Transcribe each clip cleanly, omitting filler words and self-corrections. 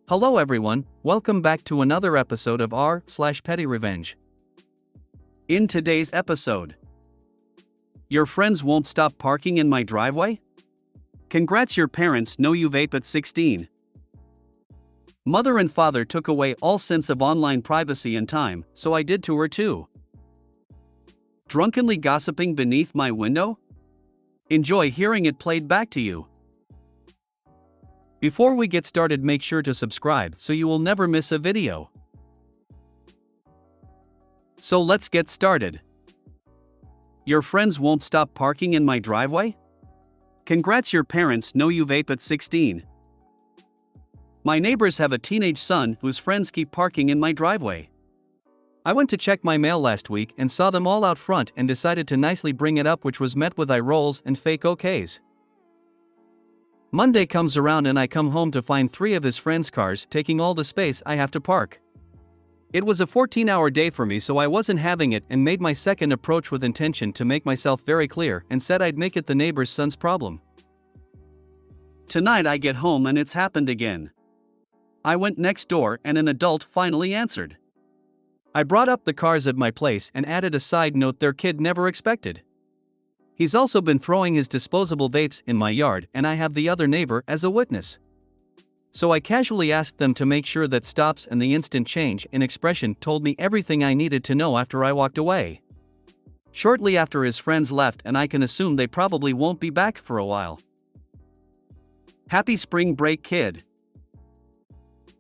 Hello everyone, welcome back to another episode of r/PettyRevenge. In today's episode, your friends won't stop parking in my driveway? Congrats, your parents know you vape at 16. Mother and father took away all sense of online privacy and time, so I did to her too. Drunkenly gossiping beneath my window? Enjoy hearing it played back to you. Before we get started, make sure to subscribe so you will never miss a video. So let's get started. Your friends won't stop parking in my driveway? Congrats, your parents know you vape at 16. My neighbors have a teenage son whose friends keep parking in my driveway. I went to check my mail last week and saw them all out front and decided to nicely bring it up, which was met with eye rolls and fake okays. Monday comes around and I come home to find 3 of his friends' cars taking all the space I have to park. It was a 14-hour day for me, so I wasn't having it and made my second approach with intention to make myself very clear and said I'd make it the neighbor's son's problem. Tonight I get home and it's happened again. I went next door and an adult finally answered. I brought up the cars at my place and added a side note their kid never expected. He's also been throwing his disposable vapes in my yard and I have the other neighbor as a witness. So I casually asked them to make sure that stops, and the instant change in expression told me everything I needed to know after I walked away. Shortly after, his friends left and I can assume they probably won't be back for a while. Happy spring break, kid.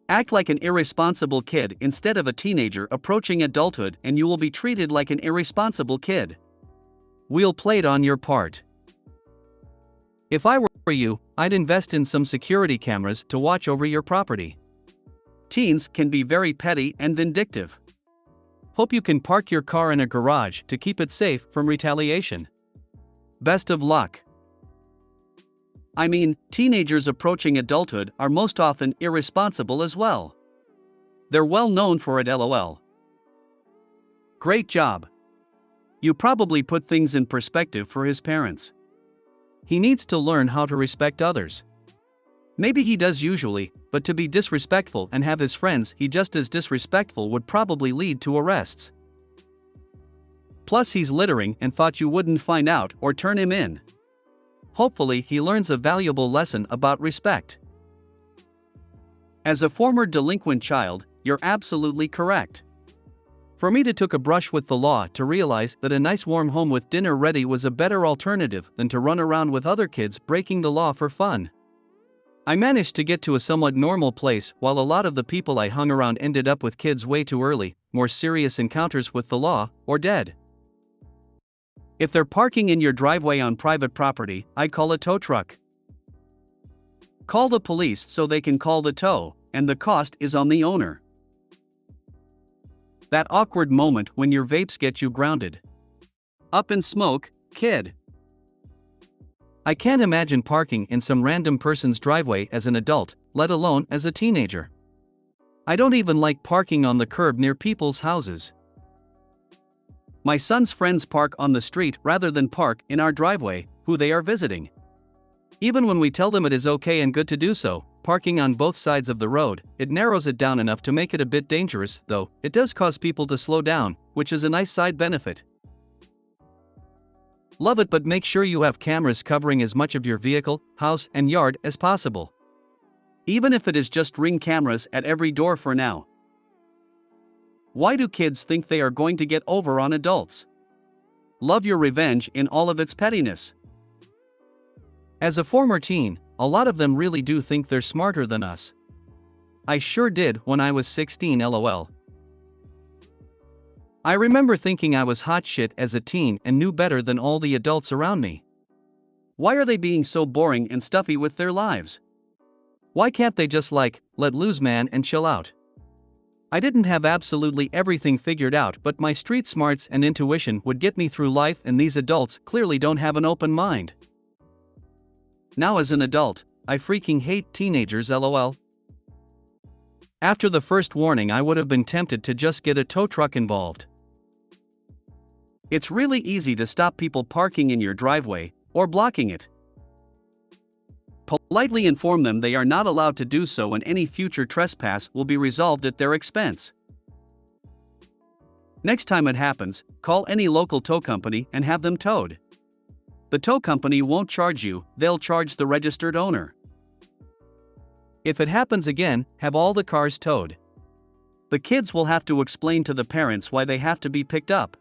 Act like an irresponsible kid instead of a teenager approaching adulthood and you will be treated like an irresponsible kid. We'll play it on your part. If I were you, I'd invest in some security cameras to watch over your property. Teens can be very petty and vindictive. Hope you can park your car in a garage to keep it safe from retaliation. Best of luck. I mean, teenagers approaching adulthood are most often irresponsible as well. They're well known for it, lol. Great job. You probably put things in perspective for his parents. He needs to learn how to respect others. Maybe he does usually, but to be disrespectful and have his friends he just as disrespectful would probably lead to arrests. Plus, he's littering and thought you wouldn't find out or turn him in. Hopefully, he learns a valuable lesson about respect. As a former delinquent child, you're absolutely correct. For me, it took a brush with the law to realize that a nice warm home with dinner ready was a better alternative than to run around with other kids breaking the law for fun. I managed to get to a somewhat normal place while a lot of the people I hung around ended up with kids way too early, more serious encounters with the law, or dead. If they're parking in your driveway on private property, I'd call a tow truck. Call the police so they can call the tow, and the cost is on the owner. That awkward moment when your vapes get you grounded. Up in smoke, kid. I can't imagine parking in some random person's driveway as an adult, let alone as a teenager. I don't even like parking on the curb near people's houses. My son's friends park on the street rather than park in our driveway, who they are visiting. Even when we tell them it is okay and good to do so, parking on both sides of the road, it narrows it down enough to make it a bit dangerous, though it does cause people to slow down, which is a nice side benefit. Love it, but make sure you have cameras covering as much of your vehicle, house, and yard as possible. Even if it is just Ring cameras at every door for now. Why do kids think they are going to get over on adults? Love your revenge in all of its pettiness. As a former teen, a lot of them really do think they're smarter than us. I sure did when I was 16, lol. I remember thinking I was hot shit as a teen and knew better than all the adults around me. Why are they being so boring and stuffy with their lives? Why can't they just let loose, man, and chill out? I didn't have absolutely everything figured out, but my street smarts and intuition would get me through life, and these adults clearly don't have an open mind. Now as an adult, I freaking hate teenagers, lol. After the first warning, I would have been tempted to just get a tow truck involved. It's really easy to stop people parking in your driveway, or blocking it. Politely inform them they are not allowed to do so and any future trespass will be resolved at their expense. Next time it happens, call any local tow company and have them towed. The tow company won't charge you, they'll charge the registered owner. If it happens again, have all the cars towed. The kids will have to explain to the parents why they have to be picked up.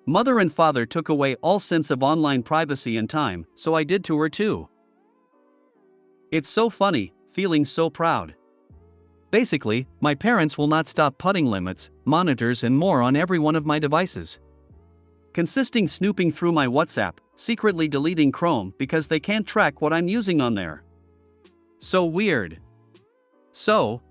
Mother and father took away all sense of online privacy and time, so I did to her too. It's so funny, feeling so proud. Basically, my parents will not stop putting limits, monitors and more on every one of my devices. Consisting snooping through my WhatsApp, secretly deleting Chrome because they can't track what I'm using on there. So weird. So,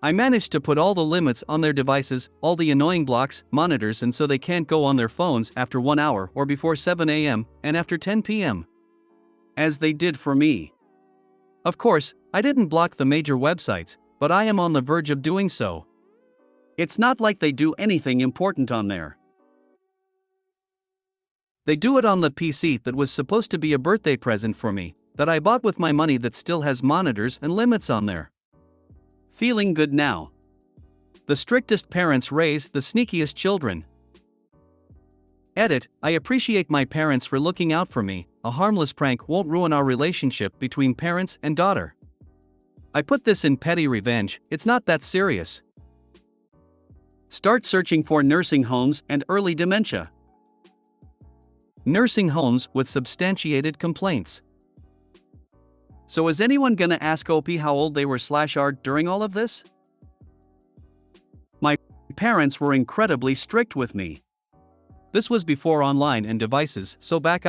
I managed to put all the limits on their devices, all the annoying blocks, monitors and so they can't go on their phones after 1 hour or before 7 a.m. and after 10 p.m. As they did for me. Of course, I didn't block the major websites, but I am on the verge of doing so. It's not like they do anything important on there. They do it on the PC that was supposed to be a birthday present for me, that I bought with my money that still has monitors and limits on there. Feeling good now. The strictest parents raise the sneakiest children. Edit, I appreciate my parents for looking out for me, a harmless prank won't ruin our relationship between parents and daughter. I put this in petty revenge, it's not that serious. Start searching for nursing homes and early dementia. Nursing homes with substantiated complaints. So is anyone gonna ask OP how old they were/are during all of this? My parents were incredibly strict with me. This was before online and devices, so back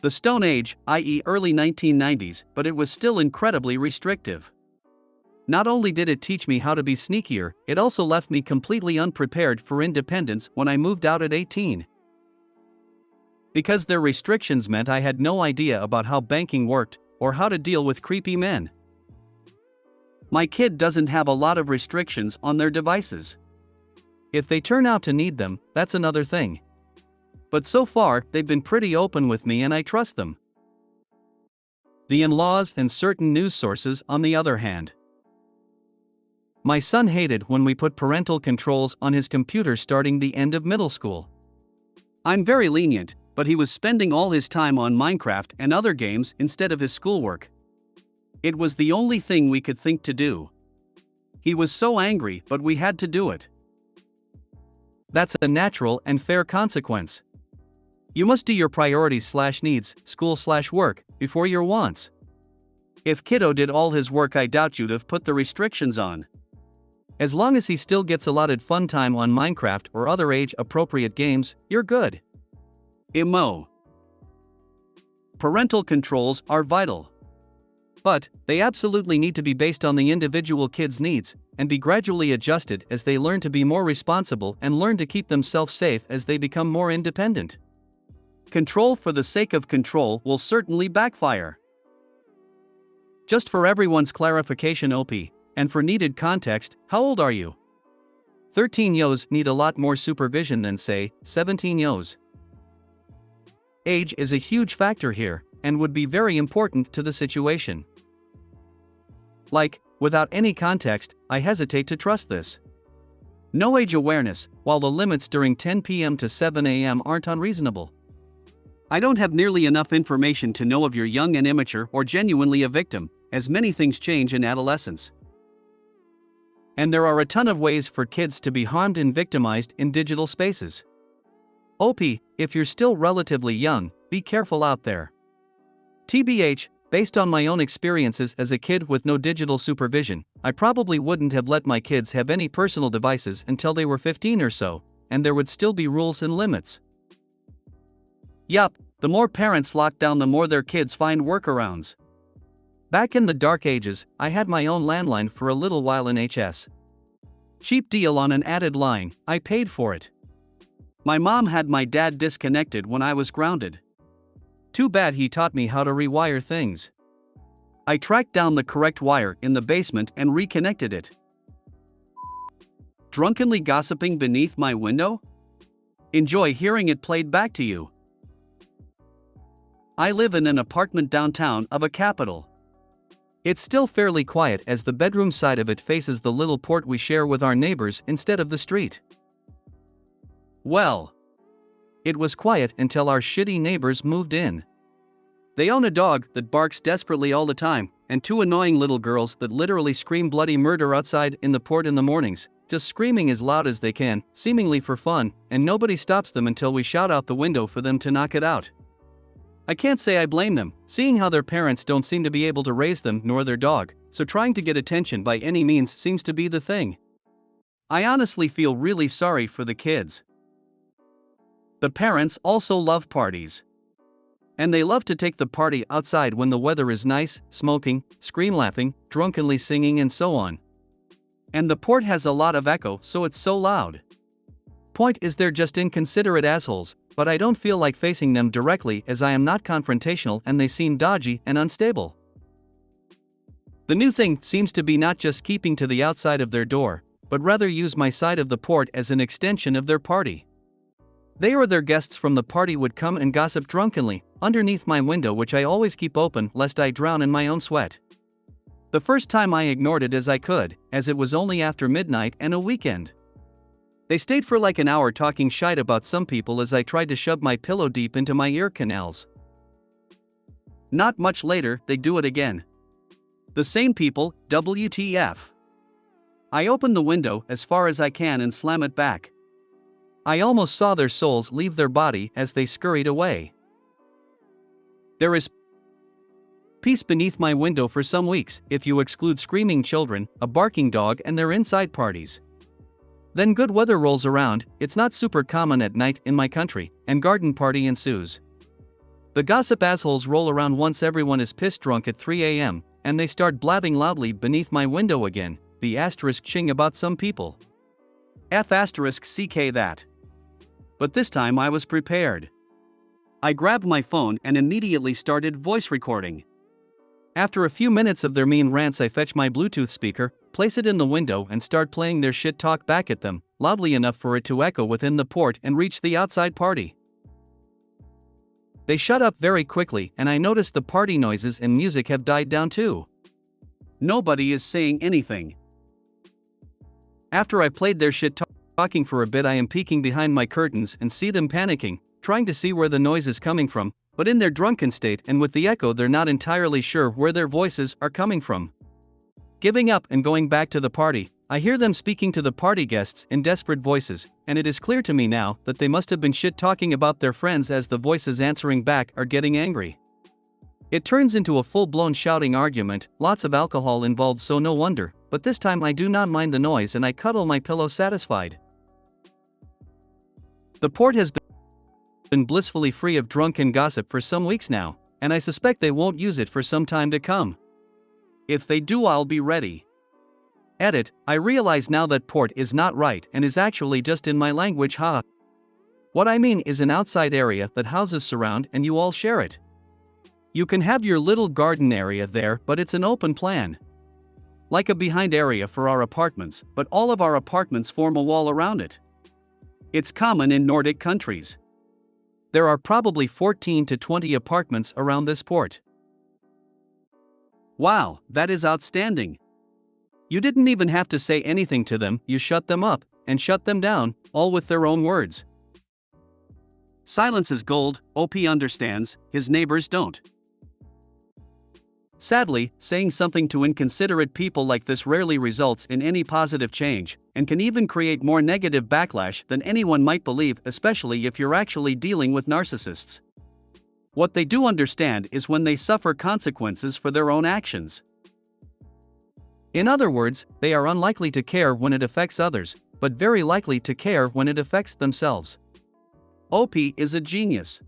the Stone Age, i.e. early 1990s, but it was still incredibly restrictive. Not only did it teach me how to be sneakier, it also left me completely unprepared for independence when I moved out at 18. Because their restrictions meant I had no idea about how banking worked, or how to deal with creepy men. My kid doesn't have a lot of restrictions on their devices. If they turn out to need them, that's another thing. But so far, they've been pretty open with me and I trust them. The in-laws and certain news sources, on the other hand. My son hated when we put parental controls on his computer starting the end of middle school. I'm very lenient, but he was spending all his time on Minecraft and other games instead of his schoolwork. It was the only thing we could think to do. He was so angry, but we had to do it. That's a natural and fair consequence. You must do your priorities/needs, school/work, before your wants. If kiddo did all his work, I doubt you'd have put the restrictions on. As long as he still gets allotted fun time on Minecraft or other age-appropriate games, you're good. Emo. Parental controls are vital. But, they absolutely need to be based on the individual kid's needs, and be gradually adjusted as they learn to be more responsible and learn to keep themselves safe as they become more independent. Control for the sake of control will certainly backfire. Just for everyone's clarification OP, and for needed context, how old are you? 13-years need a lot more supervision than say, 17-years. Age is a huge factor here, and would be very important to the situation. Like, without any context, I hesitate to trust this. No age awareness, while the limits during 10 p.m. to 7 a.m. aren't unreasonable. I don't have nearly enough information to know if you're young and immature or genuinely a victim, as many things change in adolescence. And there are a ton of ways for kids to be harmed and victimized in digital spaces. OP, if you're still relatively young, be careful out there. TBH, based on my own experiences as a kid with no digital supervision, I probably wouldn't have let my kids have any personal devices until they were 15 or so, and there would still be rules and limits. Yup, the more parents lock down, the more their kids find workarounds. Back in the dark ages, I had my own landline for a little while in HS. Cheap deal on an added line, I paid for it. My mom had my dad disconnected when I was grounded. Too bad he taught me how to rewire things. I tracked down the correct wire in the basement and reconnected it. Drunkenly gossiping beneath my window? Enjoy hearing it played back to you. I live in an apartment downtown of a capital. It's still fairly quiet as the bedroom side of it faces the little port we share with our neighbors instead of the street. Well, it was quiet until our shitty neighbors moved in. They own a dog that barks desperately all the time, and two annoying little girls that literally scream bloody murder outside in the port in the mornings, just screaming as loud as they can, seemingly for fun, and nobody stops them until we shout out the window for them to knock it out. I can't say I blame them, seeing how their parents don't seem to be able to raise them nor their dog, so trying to get attention by any means seems to be the thing. I honestly feel really sorry for the kids. The parents also love parties. And they love to take the party outside when the weather is nice, smoking, scream laughing, drunkenly singing and so on. And the port has a lot of echo, so it's so loud. Point is, they're just inconsiderate assholes, but I don't feel like facing them directly as I am not confrontational and they seem dodgy and unstable. The new thing seems to be not just keeping to the outside of their door, but rather use my side of the port as an extension of their party. They or their guests from the party would come and gossip drunkenly, underneath my window, which I always keep open lest I drown in my own sweat. The first time I ignored it as I could, as it was only after midnight and a weekend. They stayed for like an hour talking shite about some people as I tried to shove my pillow deep into my ear canals. Not much later, they do it again. The same people, WTF. I open the window as far as I can and slam it back. I almost saw their souls leave their body as they scurried away. There is peace beneath my window for some weeks, if you exclude screaming children, a barking dog and their inside parties. Then good weather rolls around, it's not super common at night in my country, and garden party ensues. The gossip assholes roll around once everyone is pissed drunk at 3 a.m., and they start blabbing loudly beneath my window again, the asterisk ching about some people. F asterisk CK that. But this time I was prepared. I grabbed my phone and immediately started voice recording. After a few minutes of their mean rants, I fetch my Bluetooth speaker, place it in the window and start playing their shit talk back at them, loudly enough for it to echo within the port and reach the outside party. They shut up very quickly and I notice the party noises and music have died down too. Nobody is saying anything. After I played their shit talking for a bit, I am peeking behind my curtains and see them panicking, trying to see where the noise is coming from, but in their drunken state and with the echo they're not entirely sure where their voices are coming from. Giving up and going back to the party, I hear them speaking to the party guests in desperate voices, and it is clear to me now that they must have been shit talking about their friends as the voices answering back are getting angry. It turns into a full-blown shouting argument, lots of alcohol involved, so no wonder, but this time I do not mind the noise and I cuddle my pillow satisfied. The port has been blissfully free of drunken gossip for some weeks now, and I suspect they won't use it for some time to come. If they do, I'll be ready. Edit, I realize now that port is not right and is actually just in my language, ha. What I mean is an outside area that houses surround and you all share it. You can have your little garden area there, but it's an open plan. Like a behind area for our apartments, but all of our apartments form a wall around it. It's common in Nordic countries. There are probably 14 to 20 apartments around this port. Wow, that is outstanding. You didn't even have to say anything to them, you shut them up, and shut them down, all with their own words. Silence is gold, OP understands, his neighbors don't. Sadly, saying something to inconsiderate people like this rarely results in any positive change, and can even create more negative backlash than anyone might believe, especially if you're actually dealing with narcissists. What they do understand is when they suffer consequences for their own actions. In other words, they are unlikely to care when it affects others, but very likely to care when it affects themselves. OP is a genius.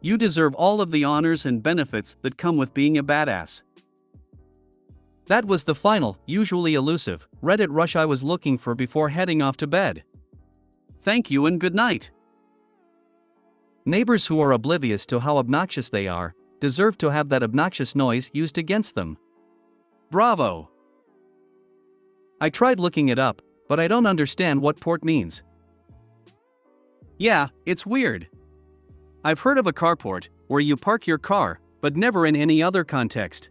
You deserve all of the honors and benefits that come with being a badass. That was the final, usually elusive, Reddit rush I was looking for before heading off to bed. Thank you and good night. Neighbors who are oblivious to how obnoxious they are deserve to have that obnoxious noise used against them. Bravo! I tried looking it up, but I don't understand what port means. Yeah, it's weird. I've heard of a carport, where you park your car, but never in any other context.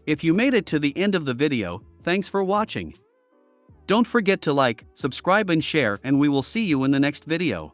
If you made it to the end of the video, thanks for watching. Don't forget to like, subscribe and share, and we will see you in the next video.